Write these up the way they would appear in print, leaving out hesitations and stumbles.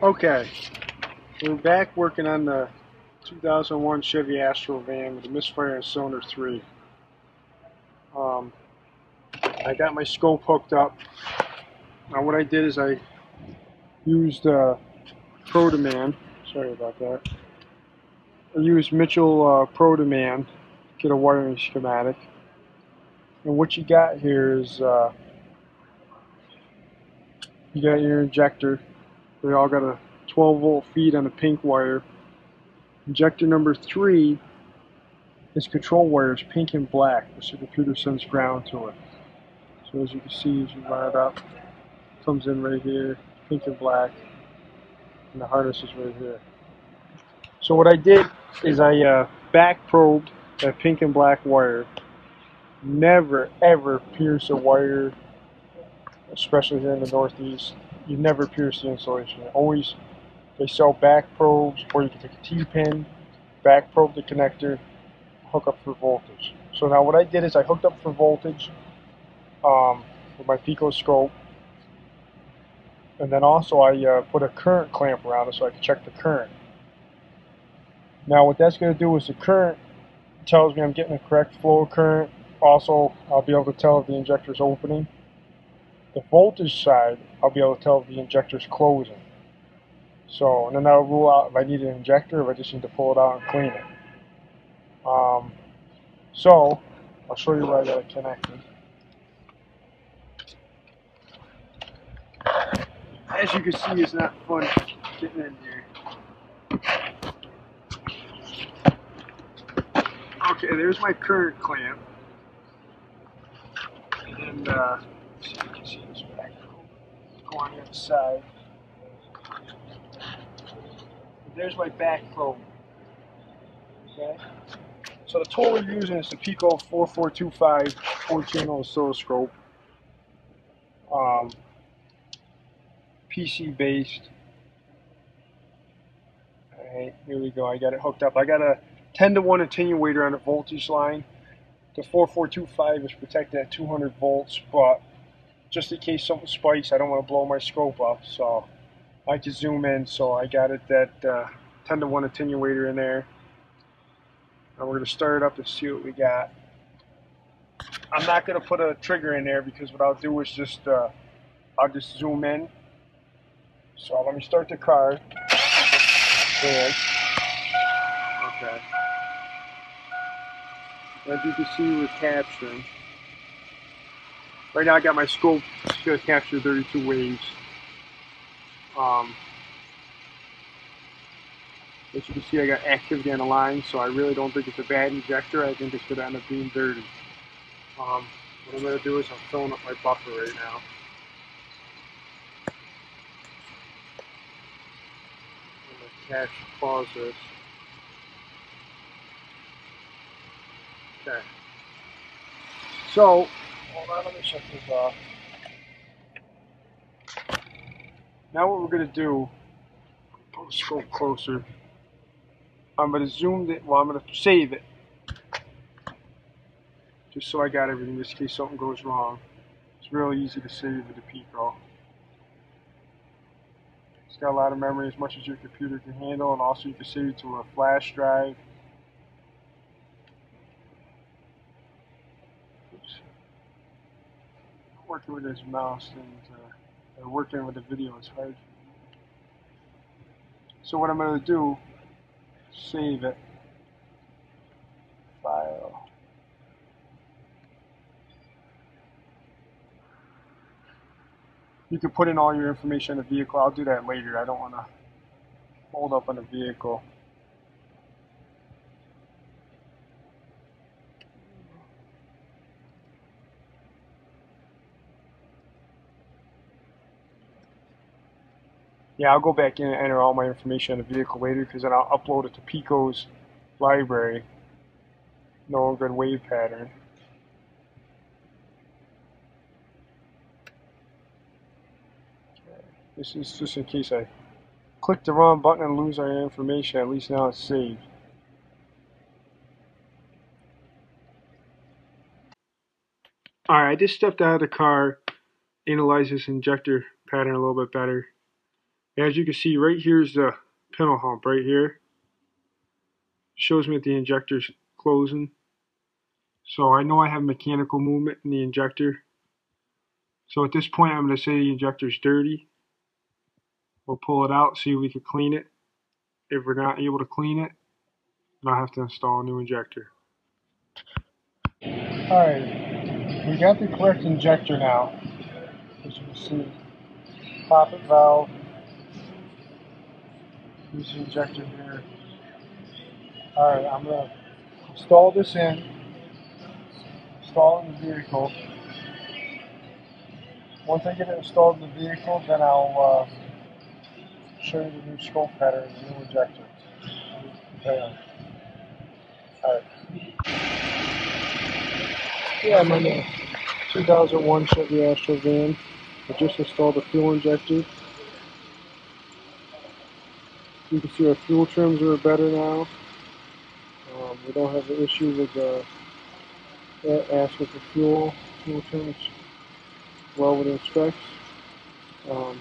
Okay, we're back working on the 2001 Chevy Astro van with the misfire and cylinder 3. Um, I got my scope hooked up. Now what I did is I used Pro Demand. Sorry about that. I used Mitchell Pro Demand to get a wiring schematic. And what you got here is you got your injector. They all got a 12-volt feed on a pink wire. Injector number 3 is control wires, pink and black, which the computer sends ground to it. So as you can see, as you line it up, it comes in right here, pink and black, and the harness is right here. So what I did is I back probed that pink and black wire. Never ever pierce a wire, especially here in the Northeast. You never pierce the insulation. Always, they sell back probes, or you can take a T-pin, back probe the connector, hook up for voltage. So now what I did is I hooked up for voltage with my Pico scope, and then also I put a current clamp around it so I can check the current. Now what that's going to do is the current tells me I'm getting the correct flow of current. Also, I'll be able to tell if the injector is opening. The voltage side, I'll be able to tell if the injector is closing. So, and then that'll rule out if I need an injector or if I just need to pull it out and clean it. So, I'll show you where I got it connected. As you can see, it's not fun getting in here. Okay, there's my current clamp. And see if you can see this back. Go on the other side. And there's my back probe. Okay? So the tool we're using is the Pico 4425 4-channel oscilloscope. PC based. Alright, here we go. I got it hooked up. I got a 10-to-1 attenuator on the voltage line. The 4425 is protected at 200 volts, but just in case something spikes, I don't want to blow my scope up, so I like to zoom in. So I got it that 10-to-1 attenuator in there. And we're going to start it up and see what we got. I'm not going to put a trigger in there because what I'll do is just I'll just zoom in. So let me start the car. Good. Okay. As you can see, we're capturing. Right now I got my scope to capture 32 waves. As you can see, I got activity on the line, so I really don't think it's a bad injector. I think it's going to end up being dirty. What I'm going to do is I'm filling up my buffer right now. I'm going to pause this. Okay. So, hold on, let me shut this off. Now what we're going to do, pull the scope closer. I'm going to zoom it, well I'm going to save it. Just so I got everything, just in case something goes wrong. It's really easy to save with the Pico. It's got a lot of memory, as much as your computer can handle, and also you can save it to a flash drive. Oops. Working with this mouse and working with the video is hard. So what I'm going to do, save it, file. You can put in all your information in the vehicle. I'll do that later. I don't want to hold up on the vehicle. Yeah, I'll go back in and enter all my information on the vehicle later because then I'll upload it to Pico's library. No good wave pattern. This is just in case I click the wrong button and lose our information. At least now it's saved. Alright, I just stepped out of the car, analyzed this injector pattern a little bit better. As you can see, right here is the pintle hump right here. Shows me that the injector's closing. So I know I have mechanical movement in the injector. So at this point, I'm going to say the injector's dirty. We'll pull it out, see if we can clean it. If we're not able to clean it, then I'll have to install a new injector. Alright, we got the correct injector now. As you can see, poppet valve. Use the injector here. Alright, I'm going to install this in. Install it in the vehicle. Once I get it installed in the vehicle, then I'll show you the new scope pattern and the new injector. Okay. Alright. Yeah, I'm on a 2001 Chevy Astro van. I just installed the fuel injector. You can see our fuel trims are better now. We don't have the issue with asking for fuel. Fuel trims well within specs. I'm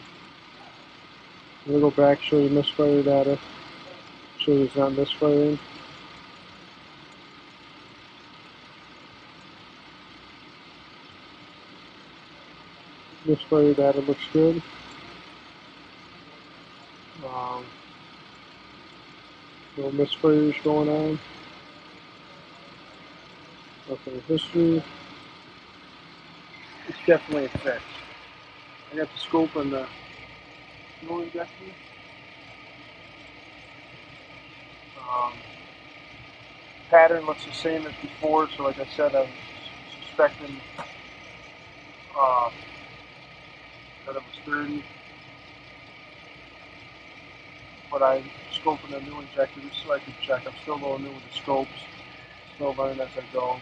going to go back, show you misfire data, show you it's not misfiring. Misfire data looks good. No misfires going on. Nothing in history. It's definitely a fix. I got the scope on the fuel injector. Pattern looks the same as before, so like I said, I'm suspecting that it was 30. But I'm scoping a new injector just so I can check. I'm still a little new with the scopes, still learning as I go.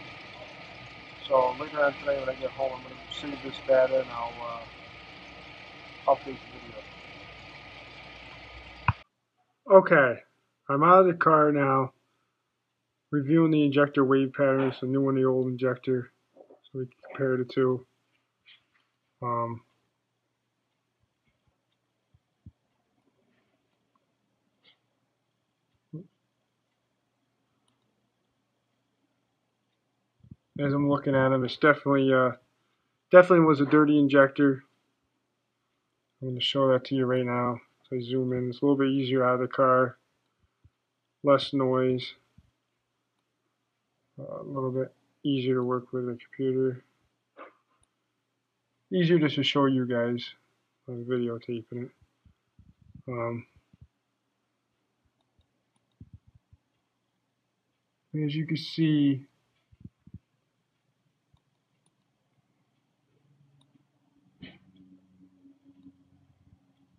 So later on today when I get home, I'm going to save this data and I'll update the video. Okay, I'm out of the car now, reviewing the injector wave patterns, the new and the old injector, so we can compare the two. As I'm looking at them, it's definitely was a dirty injector. I'm going to show that to you right now. So I zoom in. It's a little bit easier out of the car, less noise. A little bit easier to work with the computer. Easier just to show you guys on videotaping it. As you can see,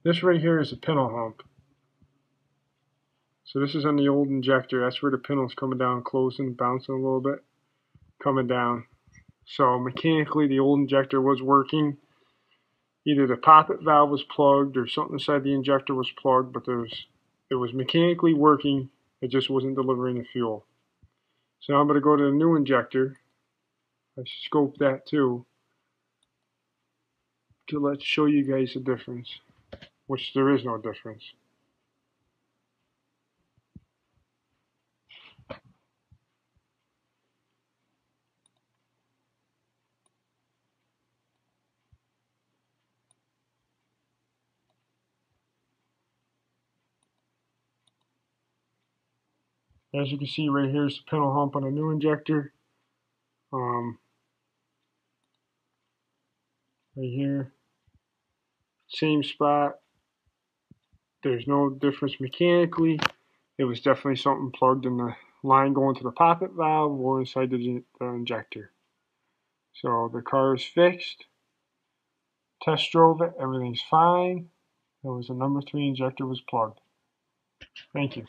this right here is a pintle hump. So this is on the old injector. That's where the pintle is coming down, closing, bouncing a little bit, coming down. So mechanically, the old injector was working. Either the poppet valve was plugged or something inside the injector was plugged, but it was mechanically working. It just wasn't delivering the fuel. So now I'm going to go to the new injector. I scoped that too to let's show you guys the difference, which there is no difference. As you can see right here is the pintle hump on a new injector. Right here, same spot. There's no difference mechanically. It was definitely something plugged in the line going to the poppet valve or inside the injector. So the car is fixed. Test drove it. Everything's fine. It was a number 3 injector was plugged. Thank you.